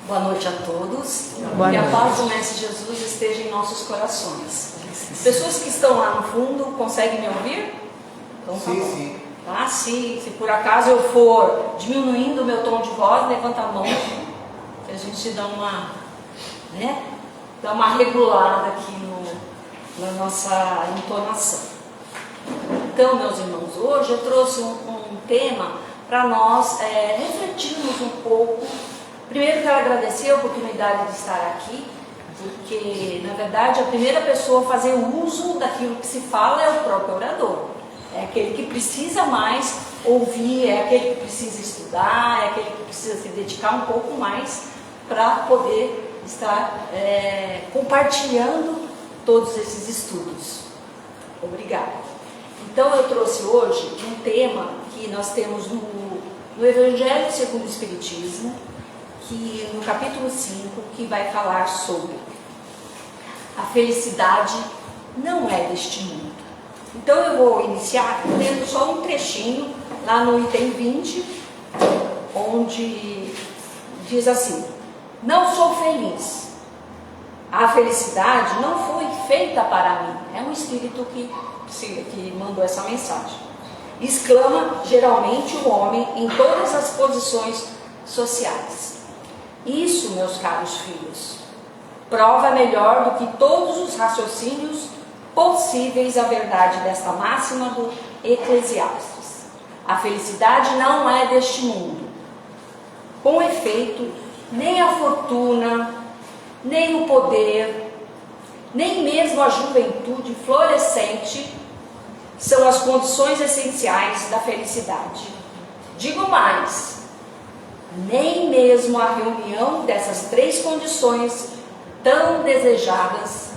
Boa noite a todos. Boa que noite. a paz do Mestre Jesus esteja em nossos corações. As pessoas que estão lá no fundo conseguem me ouvir? Então tá bom. Sim. Tá? Se por acaso eu for diminuindo o meu tom de voz, levanta a mão, que a gente dá uma regulada aqui na nossa entonação. Então, meus irmãos, hoje eu trouxe um tema para nós refletirmos um pouco. Primeiro quero agradecer a oportunidade de estar aqui, porque na verdade a primeira pessoa a fazer uso daquilo que se fala é o próprio orador. É aquele que precisa mais ouvir, é aquele que precisa estudar, é aquele que precisa se dedicar um pouco mais para poder estar compartilhando todos esses estudos. Obrigada. Então eu trouxe hoje um tema que nós temos no Evangelho segundo o Espiritismo, que no capítulo 5, que vai falar sobre a felicidade não é deste mundo. Então eu vou iniciar lendo só um trechinho lá no item 20, onde diz assim: não sou feliz, a felicidade não foi feita para mim. É um espírito que mandou essa mensagem. Exclama geralmente o homem em todas as posições sociais. Isso, meus caros filhos, prova melhor do que todos os raciocínios possíveis a verdade desta máxima do Eclesiastes. A felicidade não é deste mundo. Com efeito, nem a fortuna, nem o poder, nem mesmo a juventude florescente são as condições essenciais da felicidade. Digo mais, nem mesmo a reunião dessas três condições tão desejadas,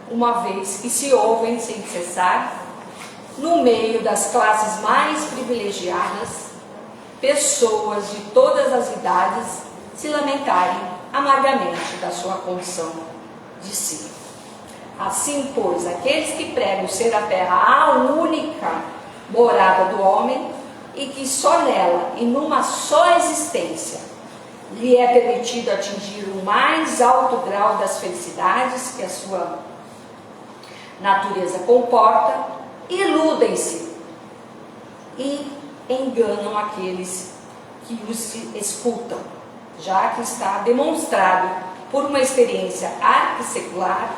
uma vez que se ouvem sem cessar, no meio das classes mais privilegiadas, pessoas de todas as idades se lamentarem amargamente da sua condição de si. Assim, pois, aqueles que pregam ser a terra a única morada do homem, e que só nela e numa só existência lhe é permitido atingir o mais alto grau das felicidades que a sua natureza comporta, iludem-se e enganam aqueles que os escutam, já que está demonstrado por uma experiência arquissecular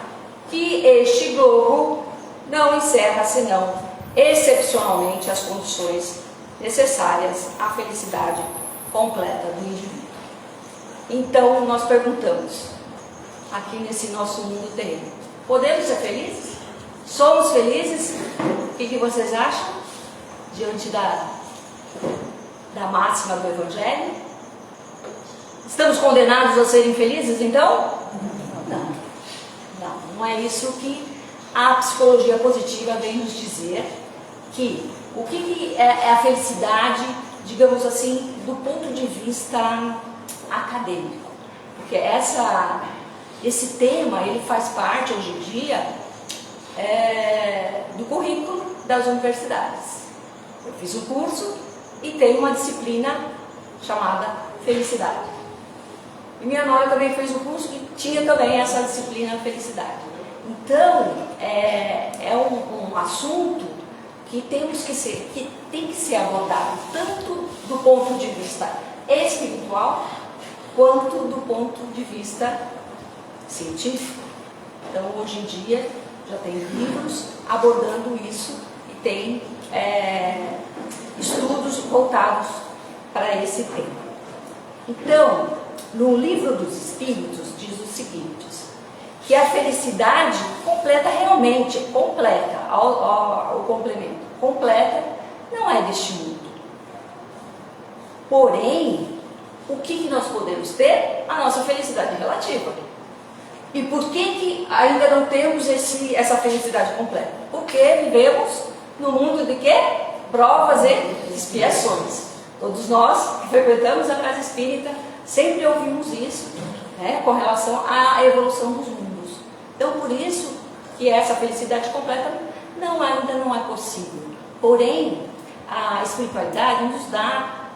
que este globo não encerra senão excepcionalmente as condições necessárias à felicidade completa do indivíduo. Então nós perguntamos, aqui nesse nosso mundo terreno, podemos ser felizes? Somos felizes? O que vocês acham diante da máxima do Evangelho? Estamos condenados a serem felizes então? Não é isso que a psicologia positiva vem nos dizer, que o que é a felicidade, digamos assim, do ponto de vista acadêmico? Porque esse tema, ele faz parte, hoje em dia, do currículo das universidades. Eu fiz um curso e tem uma disciplina chamada Felicidade. E minha nora também fez um curso e tinha também essa disciplina Felicidade. Então, é um assunto que tem que ser abordado tanto do ponto de vista espiritual quanto do ponto de vista científico. Então, hoje em dia, já tem livros abordando isso e tem estudos voltados para esse tema. Então, no Livro dos Espíritos diz o seguinte, que a felicidade completa realmente, o complemento, completa, não é deste mundo. Porém, o que nós podemos ter? A nossa felicidade relativa. E por que ainda não temos essa felicidade completa? Porque vivemos no mundo de quê? Provas e expiações. Todos nós que frequentamos a casa espírita sempre ouvimos isso, com relação à evolução dos mundos. Então, por isso que essa felicidade completa ainda não é possível. Porém, a espiritualidade nos dá,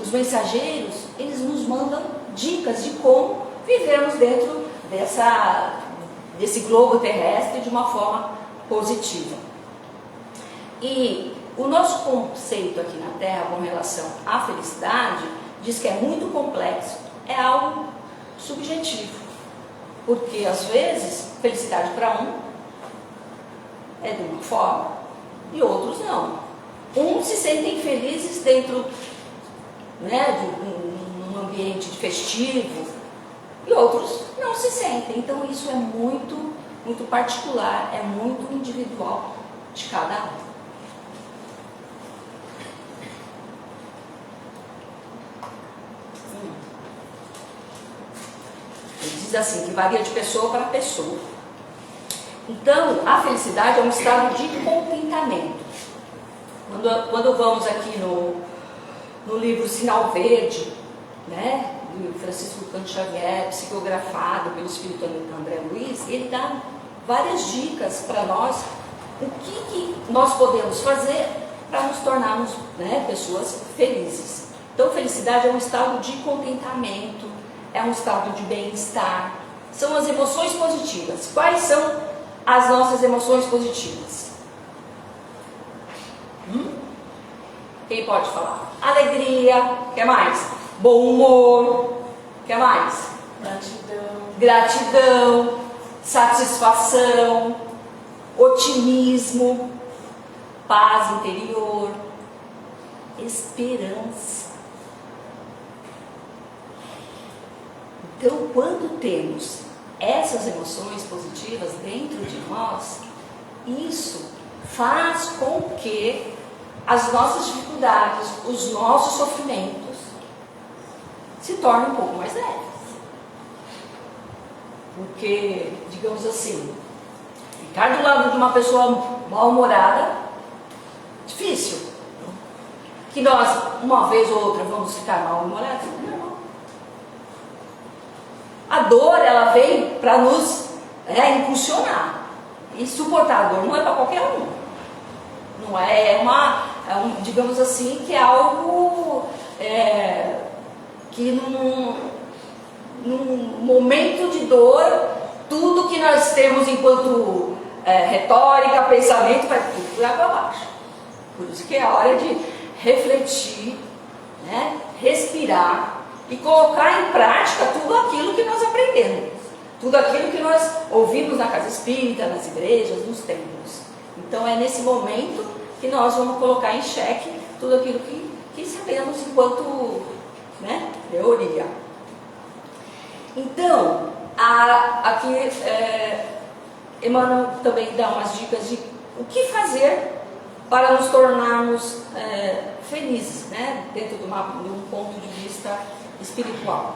os mensageiros, eles nos mandam dicas de como vivermos dentro desse globo terrestre de uma forma positiva. E o nosso conceito aqui na Terra com relação à felicidade diz que é muito complexo, é algo subjetivo, porque às vezes felicidade para um é de uma forma e outros não. Uns se sentem felizes dentro, né, de um ambiente festivo e outros não se sentem. Então isso é muito, muito particular, é muito individual de cada um. Ele diz assim, que varia de pessoa para pessoa. Então, a felicidade é um estado de contentamento. Quando vamos aqui no livro Sinal Verde, né, do Francisco Cândido Xavier, psicografado pelo espírito André Luiz, ele dá várias dicas para nós, o que nós podemos fazer para nos tornarmos, né, pessoas felizes. Então, felicidade é um estado de contentamento, é um estado de bem-estar, são as emoções positivas. Quais são as nossas emoções positivas? Quem pode falar? Alegria, que mais? Bom humor, que mais? Gratidão, satisfação, otimismo, paz interior, esperança. Então, quando temos essas emoções positivas dentro de nós, isso faz com que as nossas dificuldades, os nossos sofrimentos se tornem um pouco mais leves. Porque, digamos assim, ficar do lado de uma pessoa mal-humorada, difícil. Que nós, uma vez ou outra, vamos ficar mal-humorados? Não. A dor, ela vem para nos impulsionar. E suportar a dor não é para qualquer um. Não é, digamos assim, que é algo que num momento de dor, tudo que nós temos enquanto retórica, pensamento, vai tudo por água abaixo. Por isso que é a hora de refletir, né, respirar e colocar em prática tudo aquilo que nós aprendemos, tudo aquilo que nós ouvimos na casa espírita, nas igrejas, nos templos. Então é nesse momento que nós vamos colocar em xeque tudo aquilo que sabemos enquanto, né, teoria. Então, aqui Emmanuel também dá umas dicas de o que fazer para nos tornarmos felizes, né, dentro de um ponto de vista espiritual.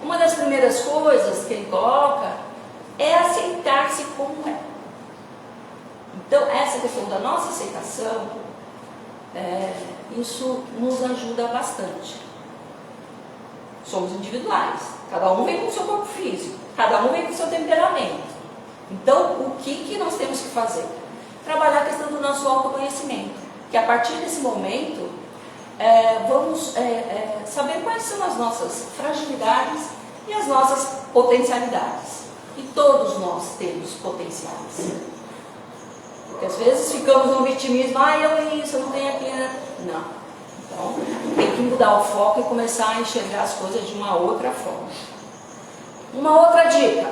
Uma das primeiras coisas que ele coloca é aceitar-se como é. Então, essa questão da nossa aceitação, isso nos ajuda bastante. Somos individuais, cada um vem com o seu corpo físico, cada um vem com o seu temperamento. Então, o que nós temos que fazer? Trabalhar a questão do nosso autoconhecimento, que a partir desse momento, vamos saber quais são as nossas fragilidades e as nossas potencialidades. E todos nós temos potenciais. Porque às vezes ficamos no vitimismo, eu não tenho aquilo. Não. Então, tem que mudar o foco e começar a enxergar as coisas de uma outra forma. Uma outra dica: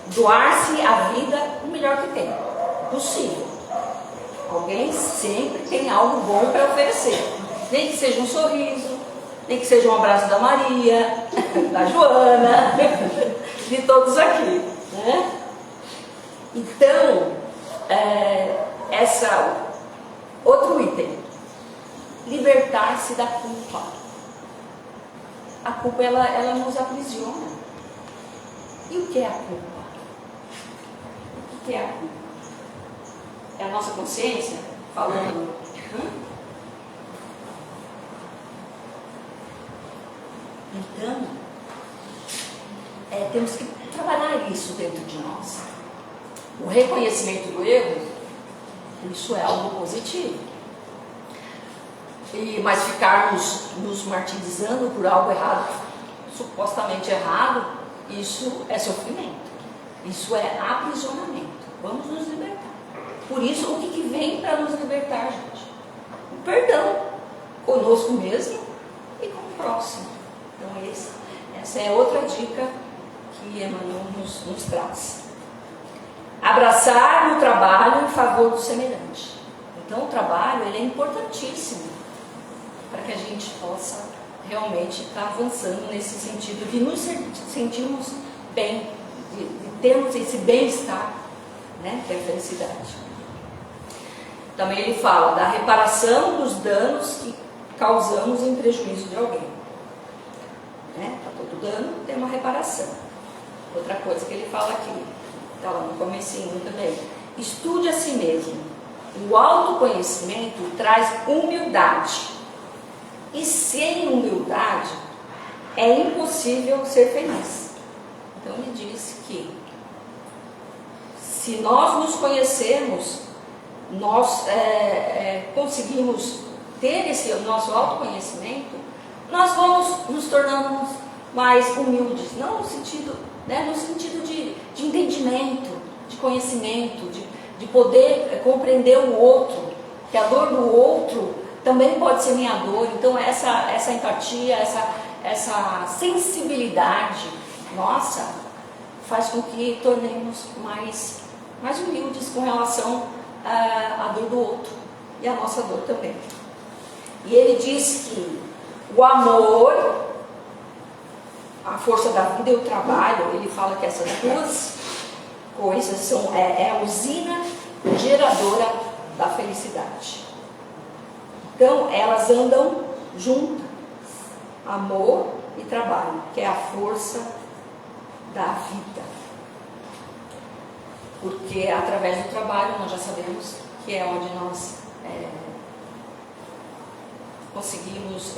doar-se a vida o melhor que tem, possível. Alguém sempre tem algo bom para oferecer. Nem que seja um sorriso, nem que seja um abraço da Maria, da Joana, de todos aqui, né? Então, outro item, libertar-se da culpa. A culpa, ela nos aprisiona. E o que é a culpa? O que é a culpa? É a nossa consciência falando. Então, temos que trabalhar isso dentro de nós. O reconhecimento do erro, isso é algo positivo. Mas ficarmos nos martirizando por algo errado supostamente errado, isso é sofrimento, isso é aprisionamento. Vamos nos libertar. Por isso, o que vem para nos libertar, gente? O perdão, conosco mesmo e com o próximo. Então essa é outra dica que Emmanuel nos traz. Abraçar no trabalho em favor do semelhante. Então o trabalho ele é importantíssimo para que a gente possa realmente estar avançando nesse sentido de nos sentirmos bem, de termos esse bem-estar, né, que é a felicidade. Também ele fala da reparação dos danos que causamos em prejuízo de alguém. Né? Para todo dano tem uma reparação. Outra coisa que ele fala aqui, está lá no comecinho também, estude a si mesmo. O autoconhecimento traz humildade. E sem humildade é impossível ser feliz. Então ele diz que se nós nos conhecermos, nós conseguimos ter esse nosso autoconhecimento, nós vamos nos tornando mais humildes, não no sentido, né, no sentido de entendimento, de conhecimento, de poder compreender o outro, que a dor do outro também pode ser minha dor. Então essa empatia, essa sensibilidade nossa faz com que tornemos mais humildes com relação à dor do outro e à nossa dor também. E ele diz que o amor, a força da vida e o trabalho, ele fala que essas duas coisas são a usina geradora da felicidade. Então elas andam juntas, amor e trabalho, que é a força da vida. Porque através do trabalho nós já sabemos que é onde nós conseguimos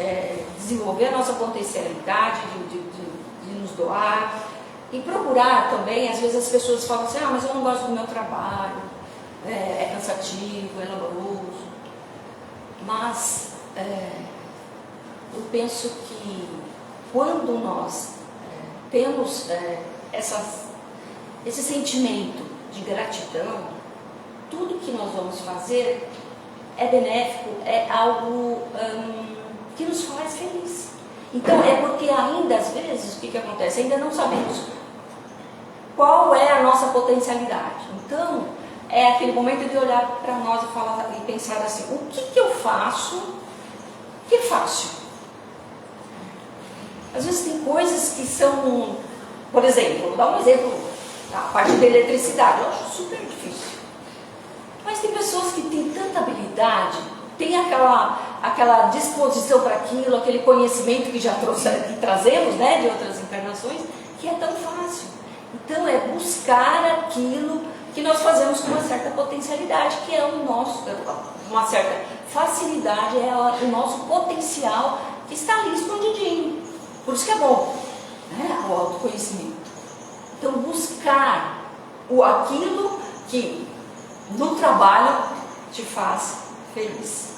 desenvolver a nossa potencialidade de nos doar e procurar também. Às vezes as pessoas falam assim, mas eu não gosto do meu trabalho, é cansativo, é laboroso. Mas eu penso que quando nós temos esse sentimento de gratidão, tudo que nós vamos fazer é benéfico, é algo que nos faz feliz. Então é porque ainda às vezes, o que acontece? Ainda não sabemos qual é a nossa potencialidade. Então é aquele momento de olhar para nós e pensar assim, o que eu faço que é fácil? Às vezes tem coisas que são, por exemplo, vou dar um exemplo, a parte da eletricidade, eu acho super difícil. Mas tem pessoas que têm tanta habilidade, têm aquela disposição para aquilo, aquele conhecimento que já trazemos, né, de outras encarnações, que é tão fácil. Então é buscar aquilo que nós fazemos com uma certa potencialidade, que é o nosso, uma certa facilidade, é o nosso potencial que está ali escondidinho. Por isso que é bom, né, o autoconhecimento. Então buscar aquilo que no trabalho te faz feliz.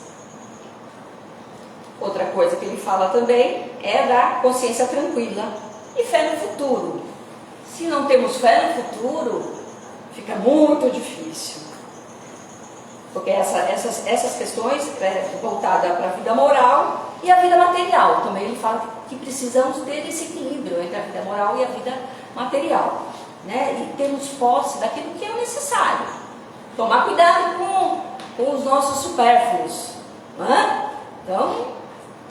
Outra coisa que ele fala também é da consciência tranquila e fé no futuro. Se não temos fé no futuro, fica muito difícil. Porque essas questões voltadas para a vida moral e a vida material. Também ele fala que precisamos ter esse equilíbrio entre a vida moral e a vida material, né? E termos posse daquilo que é necessário. Tomar cuidado com os nossos supérfluos. Né? Então,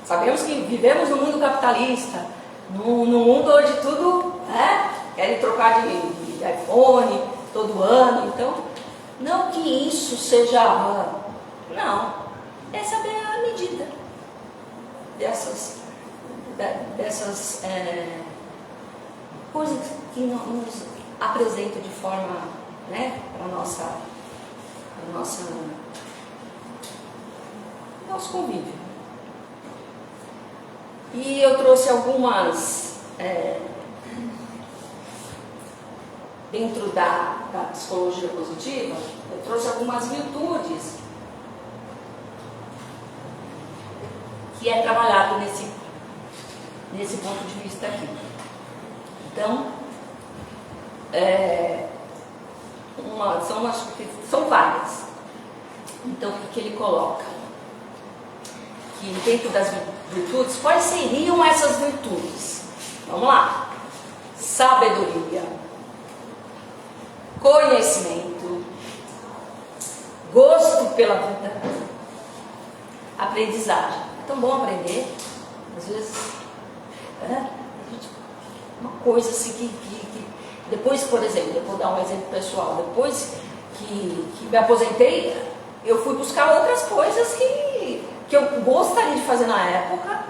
sabemos que vivemos num mundo capitalista, num mundo onde tudo querem trocar de iPhone todo ano. Então, não que isso seja não, é saber a medida dessas coisas que nos apresentam de forma, né, para nosso convívio. E eu trouxe algumas dentro da psicologia positiva, eu trouxe algumas virtudes que é trabalhado nesse ponto de vista aqui. Então, são várias. Então, o que ele coloca? Que dentro das virtudes, quais seriam essas virtudes? Vamos lá. Sabedoria, conhecimento, gosto pela vida, aprendizagem. É tão bom aprender, às vezes, uma coisa assim que depois, por exemplo, eu vou dar um exemplo pessoal, depois que me aposentei, eu fui buscar outras coisas que eu gostaria de fazer na época,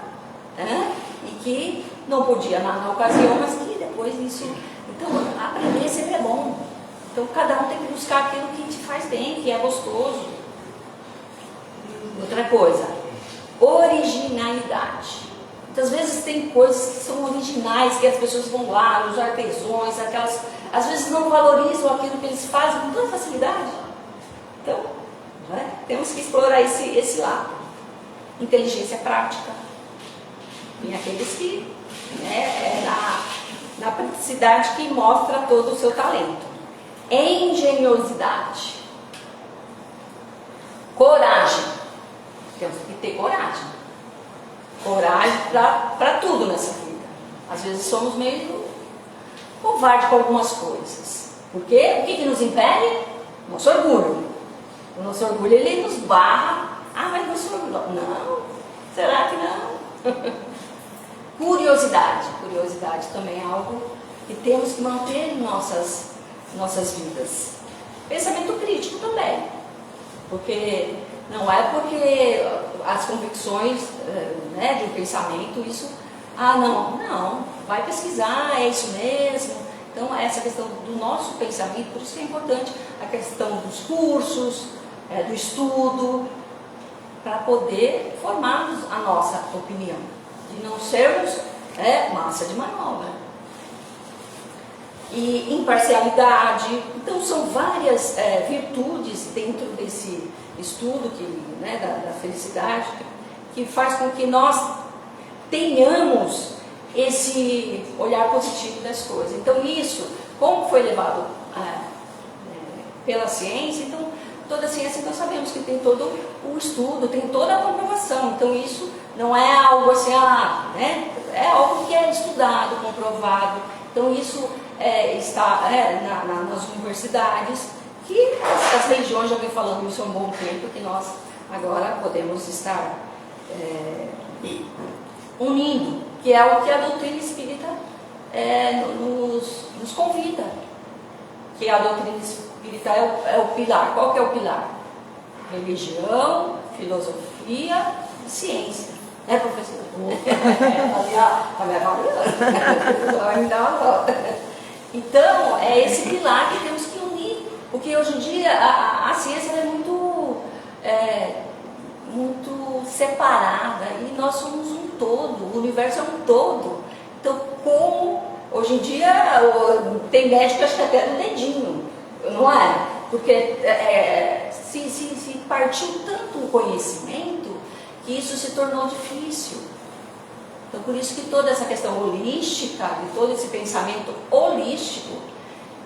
e que não podia na ocasião, mas que depois isso... Então, aprender sempre é bom. Então, cada um tem que buscar aquilo que te faz bem, que é gostoso. Outra coisa, originalidade. Muitas vezes tem coisas que são originais, que as pessoas vão lá, os artesãos, aquelas... Às vezes não valorizam aquilo que eles fazem com tanta facilidade. Então, temos que explorar esse lado. Inteligência prática. Tem aqueles que na praticidade que mostra todo o seu talento. Engenhosidade. Coragem. Temos que ter coragem. Coragem para tudo nessa vida. Às vezes somos meio covardes com algumas coisas. Por quê? O que nos impede? Nosso orgulho. O nosso orgulho, ele nos barra. Ah, mas não sou orgulhoso. Não. Será que não? Curiosidade. Curiosidade também é algo que temos que manter em nossas vidas. Pensamento crítico também. Porque não é porque as convicções de um pensamento, isso... Ah, não. Vai pesquisar, é isso mesmo. Então, essa questão do nosso pensamento, por isso que é importante a questão dos cursos, do estudo, para poder formarmos a nossa opinião, de não sermos massa de manobra. E imparcialidade. Então, são várias virtudes dentro desse estudo da felicidade, que faz com que nós tenhamos esse olhar positivo das coisas. Então, isso, como foi levado pela ciência, então, toda a ciência nós sabemos que tem todo o estudo, tem toda a comprovação. Então, isso não é algo assim, é algo que é estudado, comprovado. Então, isso está nas universidades, que as religiões já vem falando isso há um bom tempo, que nós agora podemos estar unindo, que é o que a doutrina espírita nos convida. Que a doutrina espírita é o pilar. Qual que é o pilar? Religião, filosofia e ciência. Né, professor? Está me avaliando. Vai me dar uma nota. Então, é esse pilar que temos que unir. Porque hoje em dia a ciência é muito separada e nós somos um todo, o universo é um todo. Então, como hoje em dia tem médico acho que até no dedinho, não é? Porque se partiu tanto o conhecimento que isso se tornou difícil. Então, por isso que toda essa questão holística, de todo esse pensamento holístico,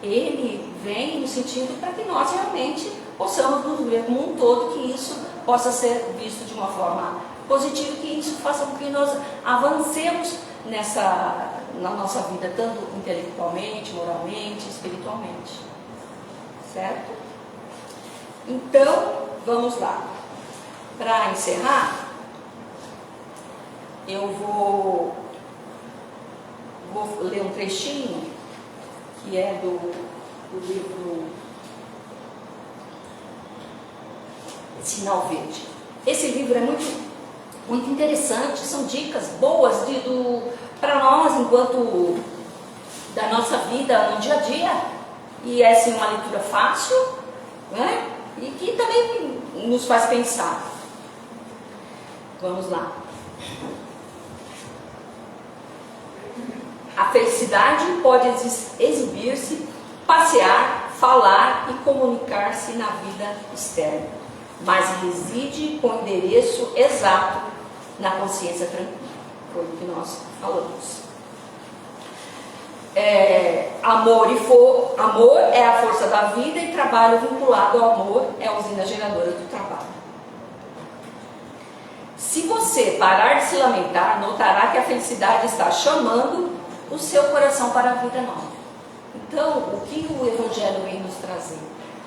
ele vem no sentido para que nós realmente possamos nos ver como um todo, que isso possa ser visto de uma forma positiva, que isso faça com que nós avancemos na nossa vida, tanto intelectualmente, moralmente, espiritualmente. Certo? Então, vamos lá. Para encerrar, eu vou ler um trechinho que é do livro Sinal Verde. Esse livro é muito interessante, são dicas boas para nós, enquanto da nossa vida no dia a dia, e é assim, uma leitura fácil, né? E que também nos faz pensar. Vamos lá. A felicidade pode exibir-se, passear, falar e comunicar-se na vida externa, mas reside com o endereço exato na consciência tranquila. foi o que nós falamos. Amor é a força da vida e trabalho vinculado ao amor é a usina geradora do trabalho. Se você parar de se lamentar, notará que a felicidade está chamando o seu coração para a vida nova. Então, o que o Evangelho vem nos trazer?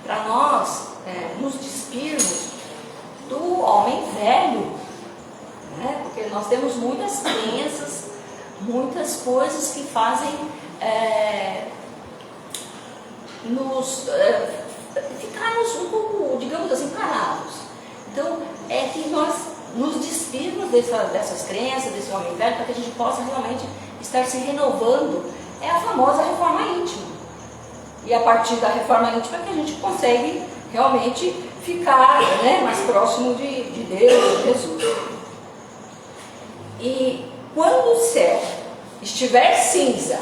Para nós nos despirmos do homem velho, né? Porque nós temos muitas crenças, muitas coisas que fazem ficarmos um pouco, digamos assim, parados. Então, é que nós nos despirmos dessas crenças, desse homem velho, para que a gente possa realmente estar se renovando. É a famosa reforma íntima. E a partir da reforma íntima é que a gente consegue realmente ficar, né, mais próximo de Deus, de Jesus. E quando o céu estiver cinza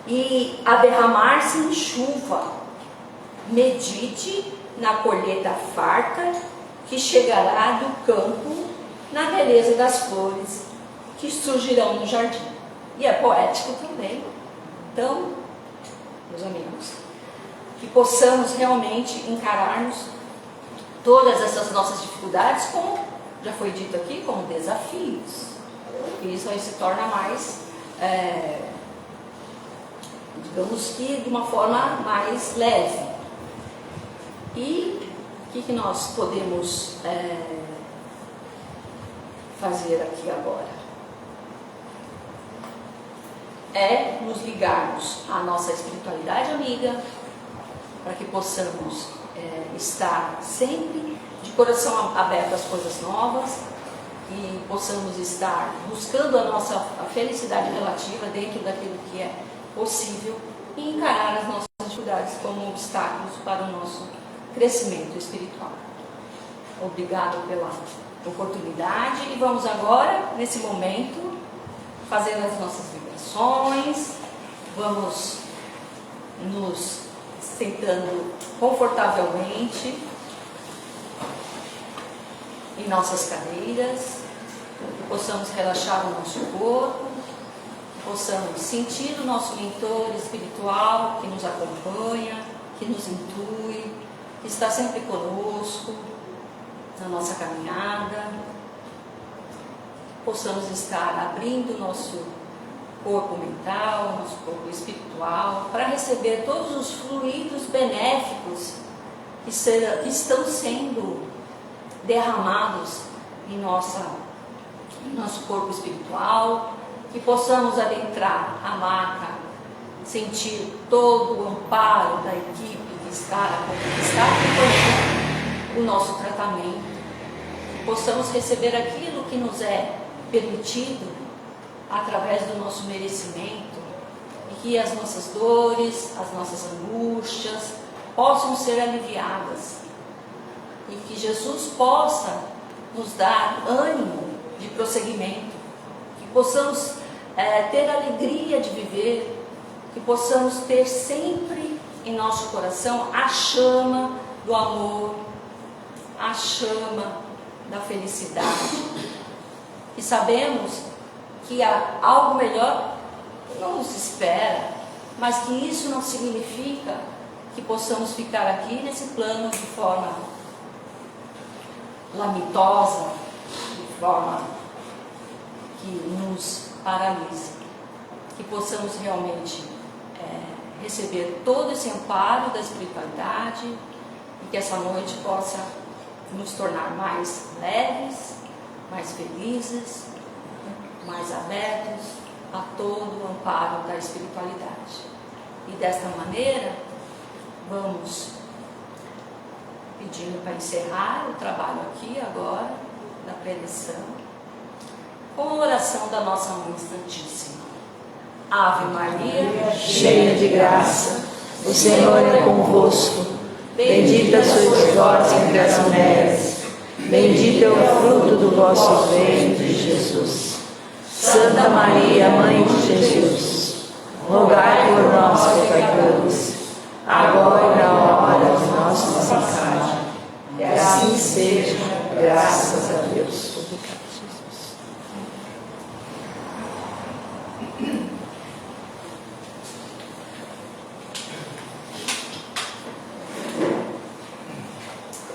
e a derramar-se em chuva, medite na colheita farta que chegará do campo, na beleza das flores que surgirão no jardim. E é poético também. Então, meus amigos, que possamos realmente encararmos todas essas nossas dificuldades, como já foi dito aqui, como desafios. E isso aí se torna mais, digamos que de uma forma mais leve. E o que nós podemos fazer aqui agora? É nos ligarmos à nossa espiritualidade amiga, para que possamos estar sempre de coração aberto às coisas novas e possamos estar buscando a felicidade relativa dentro daquilo que é possível e encarar as nossas dificuldades como obstáculos para o nosso crescimento espiritual. Obrigado pela oportunidade e vamos agora, nesse momento, fazer as nossas vibrações, vamos nos sentando confortavelmente em nossas cadeiras, que possamos relaxar o nosso corpo, que possamos sentir o nosso mentor espiritual que nos acompanha, que nos intui, que está sempre conosco na nossa caminhada. Possamos estar abrindo o nosso corpo mental, nosso corpo espiritual, para receber todos os fluidos benéficos que estão sendo derramados em nosso corpo espiritual, que possamos adentrar a maca, sentir todo o amparo da equipe que está acompanhando o nosso tratamento, que possamos receber aquilo que nos é permitido através do nosso merecimento e que as nossas dores, as nossas angústias possam ser aliviadas e que Jesus possa nos dar ânimo de prosseguimento, que possamos ter alegria de viver, que possamos ter sempre em nosso coração a chama do amor, a chama da felicidade. E sabemos que há algo melhor não nos espera, mas que isso não significa que possamos ficar aqui nesse plano de forma lamitosa, de forma que nos paralisa, que possamos realmente receber todo esse amparo da espiritualidade e que essa noite possa nos tornar mais leves, mais felizes, mais abertos a todo o amparo da espiritualidade. E desta maneira, vamos pedindo para encerrar o trabalho aqui agora, da preleção, com a oração da nossa Mãe Santíssima. Ave Maria, cheia de graça, o Senhor é convosco. Bendita sois vós entre as mulheres, bendito é o fruto do vosso ventre, Jesus. Santa Maria, Mãe de Jesus, rogai por nós, pecadores, agora e na hora de nossa morte. E assim seja, graças a Deus.